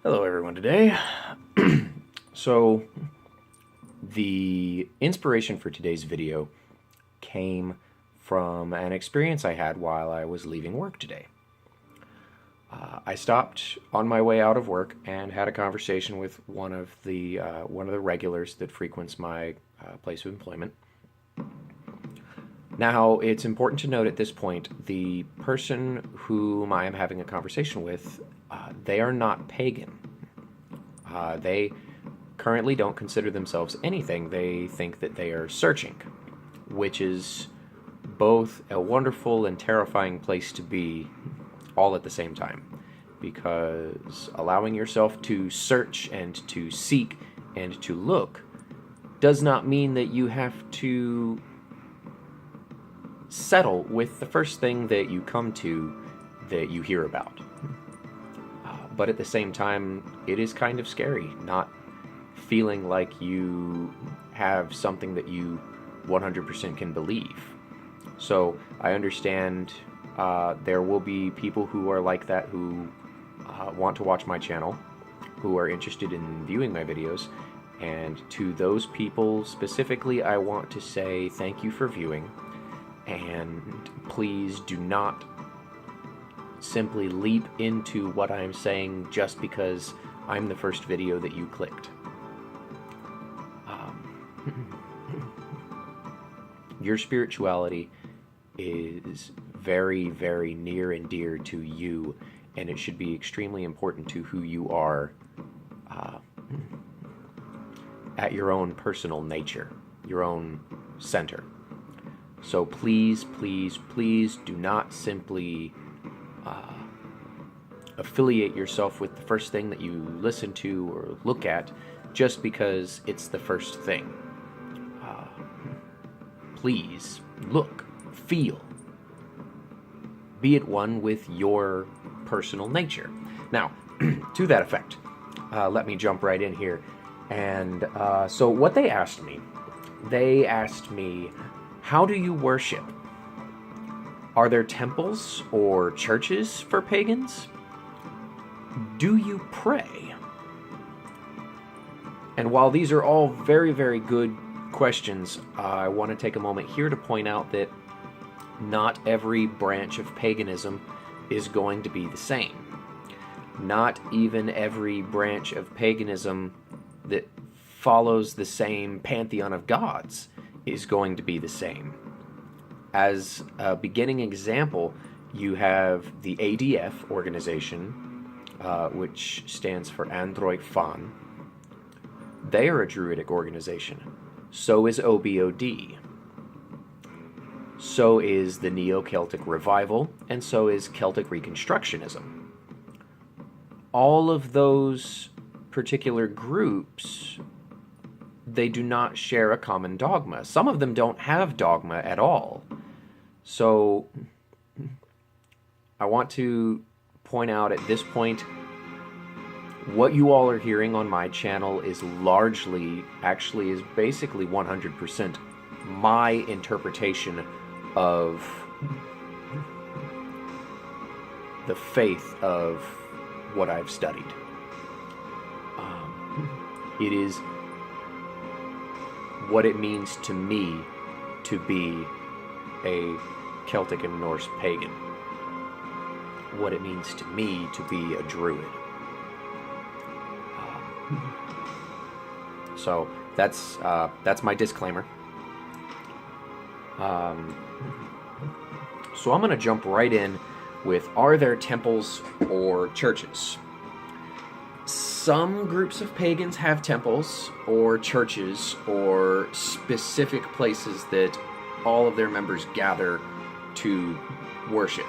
Hello everyone today. So the inspiration for today's video came from an experience I had while I was leaving work today. I stopped on my way out of work and had a conversation with one of the regulars that frequents my place of employment. Now, it's important to note at this point, the person whom I am having a conversation with, they are not pagan. They currently don't consider themselves anything. They think that they are searching, which is both a wonderful and terrifying place to be all at the same time. Because allowing yourself to search and to seek and to look does not mean that you have to settle with the first thing that you come to that you hear about. But at the same time, it is kind of scary not feeling like you have something that you 100% can believe. So I understand there will be people who are like that who want to watch my channel, who are interested in viewing my videos, and to those people specifically I want to say thank you for viewing. And please do not simply leap into what I'm saying just because I'm the first video that you clicked. Your spirituality is very, very near and dear to you, and it should be extremely important to who you are at your own personal nature, your own center. So please, please, please do not simply affiliate yourself with the first thing that you listen to or look at just because it's the first thing. Please look, feel, be at one with your personal nature. Now, to that effect, let me jump right in here. And so what they asked me, how do you worship? Are there temples or churches for pagans? Do you pray? And while these are all very, very good questions, I want to take a moment here to point out that not every branch of paganism is going to be the same. Not even every branch of paganism that follows the same pantheon of gods is going to be the same. As a beginning example, you have the ADF organization, which stands for Android Fan. They are a Druidic organization. So is OBOD. So is the Neo-Celtic Revival, and so is Celtic Reconstructionism. All of those particular groups, they do not share a common dogma. Some of them don't have dogma at all. So I want to point out at this point, what you all are hearing on my channel is largely, actually is basically 100% my interpretation of the faith of what I've studied. It is what it means to me to be a Celtic and Norse pagan. What it means to me to be a druid. So that's my disclaimer. So I'm going to jump right in with, are there temples or churches? Some groups of pagans have temples or churches or specific places that all of their members gather to worship.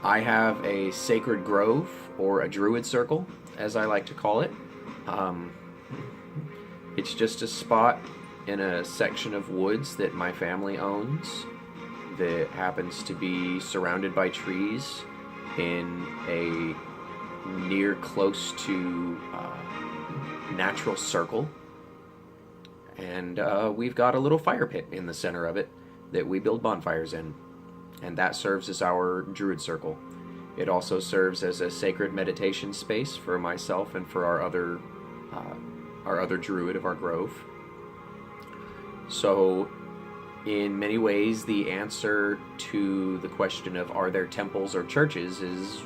I have a sacred grove, or a druid circle, as I like to call it. It's just a spot in a section of woods that my family owns that happens to be surrounded by trees in a close to natural circle. And and we've got a little fire pit in the center of it that we build bonfires in, and that serves as our druid circle. It also serves as a sacred meditation space for myself and for our other druid of our grove. So, in many ways, the answer to the question of are there temples or churches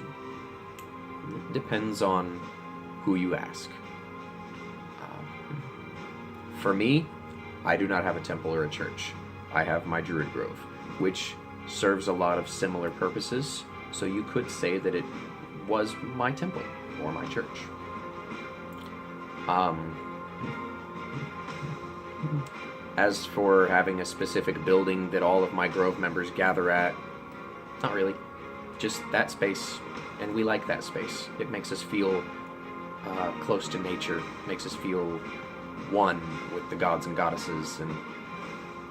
depends on who you ask. For me, I do not have a temple or a church. I have my druid grove, which serves a lot of similar purposes, so you could say that it was my temple or my church. As for having a specific building that all of my grove members gather at, not really. Just that space, and we like that space. It makes us feel close to nature, makes us feel one with the gods and goddesses, and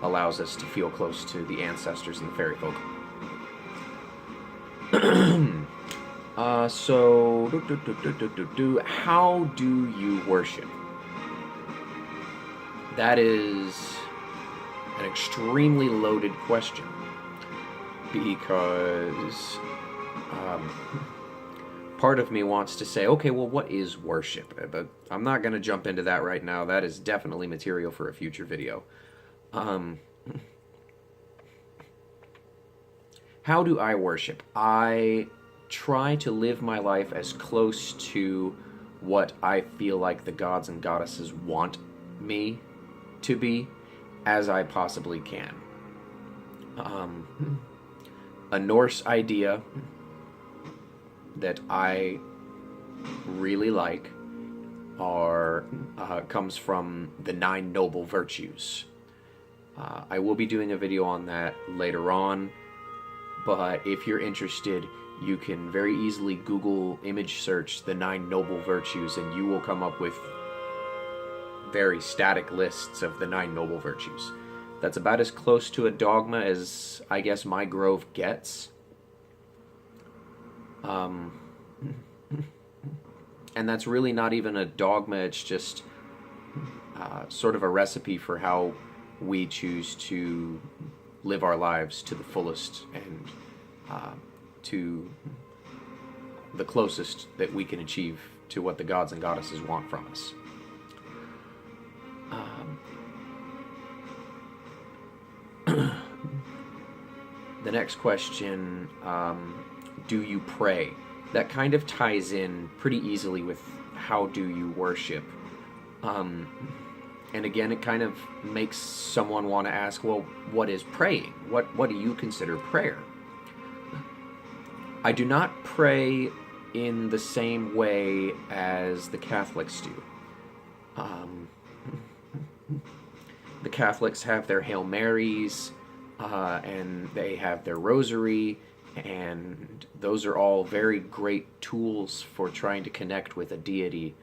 allows us to feel close to the ancestors and the fairy folk. How do you worship? That is an extremely loaded question, because part of me wants to say, okay, well, what is worship? But I'm not going to jump into that right now. That is definitely material for a future video. How do I worship? I try to live my life as close to what I feel like the gods and goddesses want me to be as I possibly can. A Norse idea that I really like comes from the 9 noble virtues. I will be doing a video on that later on, but if you're interested, you can very easily Google image search the 9 noble virtues, and you will come up with very static lists of the 9 noble virtues. That's about as close to a dogma as I guess my grove gets. And that's really not even a dogma, it's just sort of a recipe for how we choose to live our lives to the fullest and to the closest that we can achieve to what the gods and goddesses want from us. The next question, do you pray? That kind of ties in pretty easily with how do you worship. And again, it kind of makes someone want to ask, well, what is praying? What do you consider prayer? I do not pray in the same way as the Catholics do. The Catholics have their Hail Marys, and they have their rosary, and those are all very great tools for trying to connect with a deity,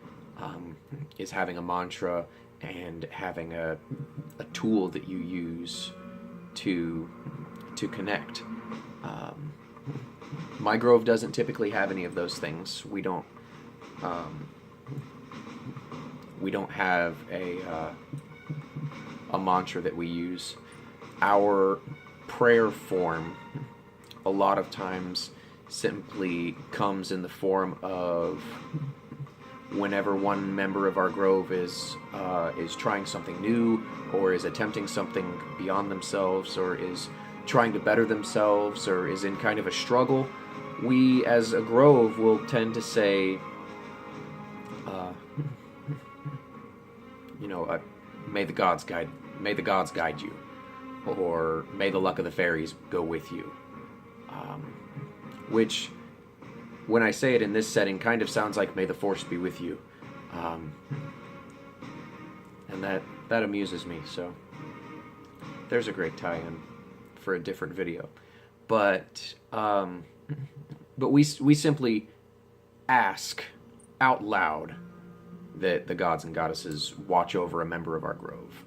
is having a mantra and having a tool that you use to connect. My grove doesn't typically have any of those things. We don't have a mantra that we use. Our prayer form a lot of times simply comes in the form of whenever one member of our grove is trying something new, or is attempting something beyond themselves, or is trying to better themselves, or is in kind of a struggle, we as a grove will tend to say, may the gods guide you, or may the luck of the fairies go with you. Which, when I say it in this setting, kind of sounds like may the force be with you. And that amuses me, so there's a great tie-in for a different video. But we simply ask out loud that the gods and goddesses watch over a member of our grove.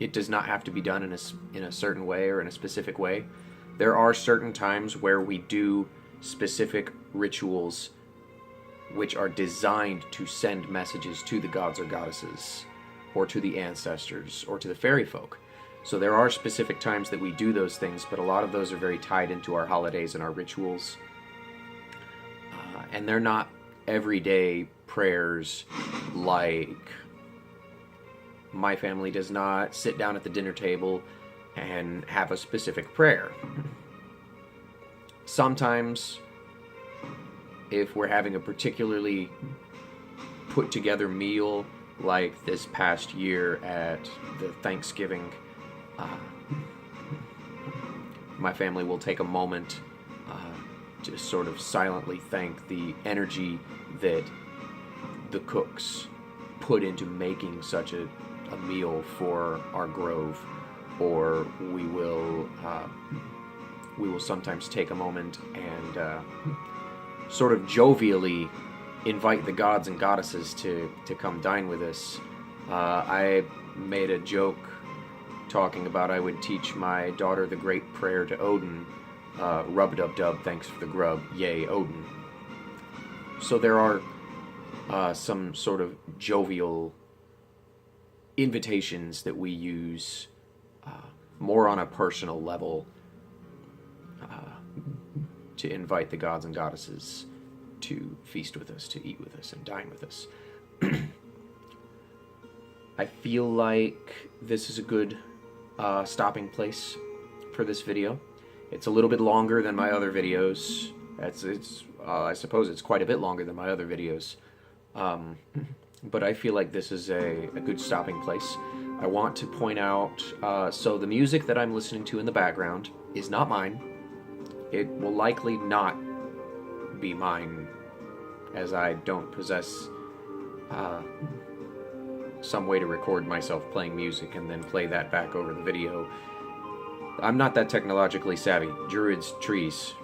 It does not have to be done in a certain way or in a specific way. There are certain times where we do specific rituals which are designed to send messages to the gods or goddesses. or to the ancestors, or to the fairy folk. So there are specific times that we do those things, but a lot of those are very tied into our holidays and our rituals. And they're not everyday prayers like my family does not sit down at the dinner table and have a specific prayer. Sometimes, if we're having a particularly put together meal, like this past year at the Thanksgiving, my family will take a moment to sort of silently thank the energy that the cooks put into making such a meal for our grove. Or we will sometimes take a moment and sort of jovially invite the gods and goddesses to come dine with us. I made a joke talking about I would teach my daughter the great prayer to Odin, rub-a-dub-dub, thanks for the grub, yay Odin. So there are some sort of jovial invitations that we use more on a personal level to invite the gods and goddesses to feast with us, to eat with us, and dine with us. I feel like this is a good stopping place for this video. It's a little bit longer than my other videos. I suppose it's quite a bit longer than my other videos. But I feel like this is a good stopping place. I want to point out, so the music that I'm listening to in the background is not mine. It will likely not be mine, as I don't possess some way to record myself playing music and then play that back over the video. I'm not that technologically savvy. Druids, trees.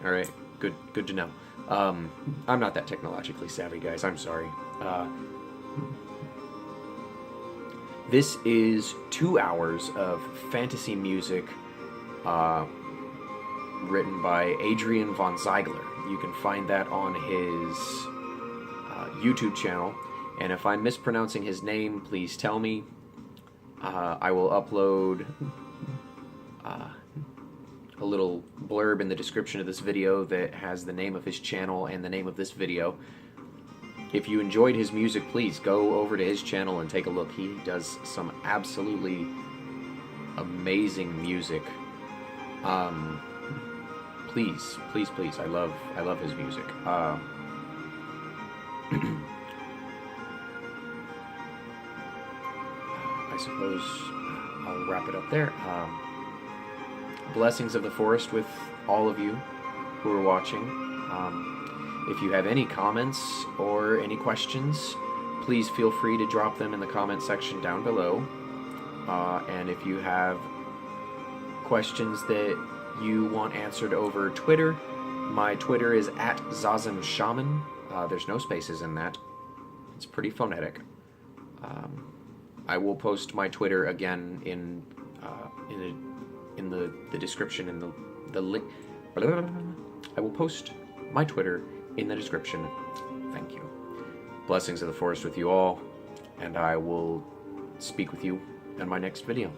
Alright, good to know. I'm not that technologically savvy, guys. I'm sorry. This is 2 hours of fantasy music written by Adrian von Ziegler. You can find that on his YouTube channel. And if I'm mispronouncing his name, please tell me. I will upload a little blurb in the description of this video that has the name of his channel and the name of this video. If you enjoyed his music, please go over to his channel and take a look. He does some absolutely amazing music. Please, I love his music. I suppose I'll wrap it up there. Blessings of the forest with all of you who are watching. If you have any comments or any questions, please feel free to drop them in the comment section down below. And if you have questions that you want answered over Twitter, my Twitter is @ZazimShaman. There's no spaces in that. It's pretty phonetic. I will post my Twitter again in the description, in the link. I will post my Twitter in the description. Thank you. Blessings of the forest with you all, and I will speak with you in my next video.